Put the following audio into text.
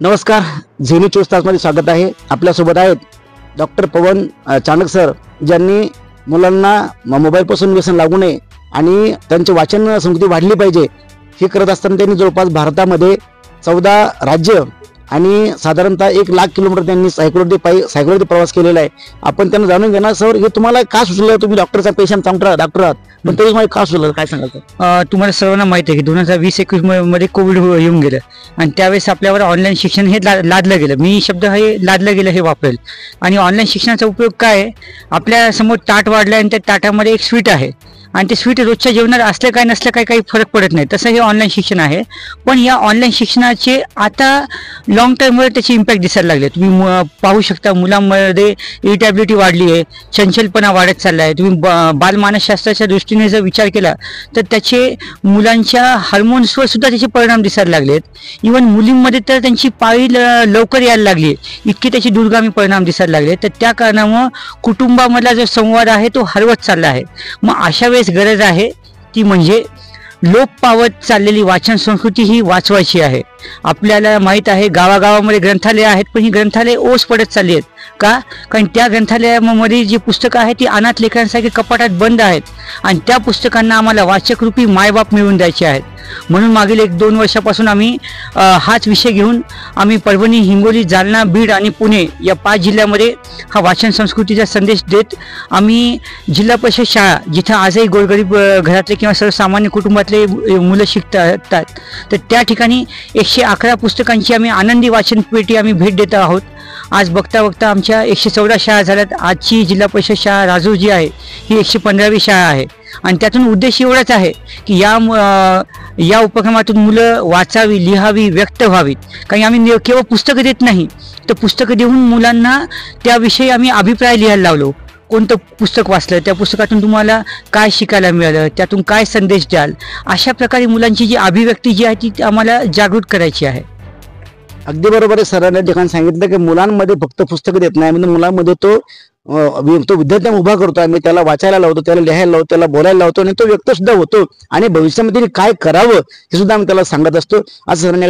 नमस्कार, झेनी 24 तासमध्ये स्वागत आहे. आपल्यासोबत आहेत डॉक्टर पवन चाणक सर, ज्यांनी मुलांना मोबाईलपासून व्यसन लागू नये आणि त्यांचे वाचन संस्कृती वाढली पाहिजे हे करत असताना त्यांनी जवळपास भारतामध्ये 14 राज्य आणि साधारणतः 1 लाख किलोमीटर त्यांनी सायकलवरती प्रवास केलेला आहे. आपण त्यांना जाणून घेणार सर, हे तुम्हाला का सुचलं? तुम्ही डॉक्टरचा पेशंट डॉक्टर आहात, पण तरी मला का सुचलं, काय सांगाल? तुम्हाला सर्वांना माहिती आहे की 2020-21 मध्ये कोविड येऊन गेलं आणि त्यावेळेस आपल्यावर ऑनलाईन शिक्षण हे लादलं गेलं. मी शब्द हे लादलं गेलं हे वापरेल. आणि ऑनलाईन शिक्षणाचा उपयोग काय आहे? आपल्या समोर ताट वाढलं आणि त्या ताटामध्ये एक स्वीट आहे आणि ते स्वीट रोजच्या जेवणात असलं काय नसलं काय काही फरक पडत नाही. तसं हे ऑनलाईन शिक्षण आहे. पण या ऑनलाईन शिक्षणाचे आता लॉंग टर्मवर त्याचे इम्पॅक्ट दिसायला लागले. तुम्ही पाहू शकता मुलांमध्ये इरिटेबिलिटी वाढली आहे, चंचलपणा वाढत चालला आहे. तुम्ही बालमानसशास्त्राच्या दृष्टीने जर विचार केला तर त्याचे मुलांच्या हार्मोन्सवर सुद्धा त्याचे परिणाम दिसायला लागलेत. इव्हन मुलींमध्ये तर त्यांची पाळी लवकर यायला लागली, इतके त्याचे दूरगामी परिणाम दिसायला लागले. तर त्या कारणामुळं कुटुंबामधला जो संवाद आहे तो हरवत चालला आहे. मग अशा वेळेस गरज आहे ती म्हणजे लोप पावत चाललेली वाचन संस्कृती ही वाचवायची आहे. आपल्याला माहीत आहे गावागावामध्ये ग्रंथालय आहेत, पण ही ग्रंथालय ओस पडत चालली आहेत. का? कारण त्या ग्रंथालयामध्ये जी पुस्तकं आहेत ती अनाथ लेकरांसारखी कपाटात बंद आहेत आणि त्या पुस्तकांना आम्हाला वाचकरूपी मायबाप मिळवून द्यायचे आहेत. म्हणून मागील 1-2 वर्षापासून आम्ही हाच विषय घेऊन आम्ही परभणी, हिंगोली, जालना, बीड आणि पुणे या 5 जिल्ह्यामध्ये हा वाचन संस्कृतीचा संदेश देत आम्ही जिल्हा परिषद शाळा, जिथं आजही गोरगरीब घरातले किंवा सर्वसामान्य कुटुंबातले मुलं शिकतात, तर त्या ठिकाणी 111 पुस्तकांची आम्ही आनंदी वाचन पेटी आम्ही भेट देत आहोत. आज बघता बघता आमच्या 114 शाळा झाल्यात. आजची जिल्हा परिषद शाळा राजूर जी आहे ही 115वी शाळा आहे आणि त्यातून उद्देश एवढाच आहे की या उपक्रमातून मुलं वाचावी, लिहावी, व्यक्त व्हावीत. कारण आम्ही केवळ पुस्तकं देत नाही, तर पुस्तकं देऊन मुलांना त्याविषयी आम्ही अभिप्राय लिहायला लावलो. कोणतं पुस्तक वाचलं, त्या पुस्तकातून तुम्हाला काय शिकायला मिळालं, त्यातून काय संदेश द्याल, अशा प्रकारे मुलांची जी अभिव्यक्ती जी आहे ती आम्हाला जागृत करायची आहे. अगदी बरोबर आहे. सरांनी ठिकाणी सांगितलं की मुलांमध्ये फक्त पुस्तकं देत नाही, म्हणजे मुलांमध्ये तो विद्यार्थ्यांना उभा करतो, आम्ही त्याला वाचायला लावतो, त्याला लिहायला लावतो, त्याला बोलायला लावतो आणि तो व्यक्त सुद्धा होतो आणि भविष्यामध्ये काय करावं हे सुद्धा आम्ही त्याला सांगत असतो. असं सरांनी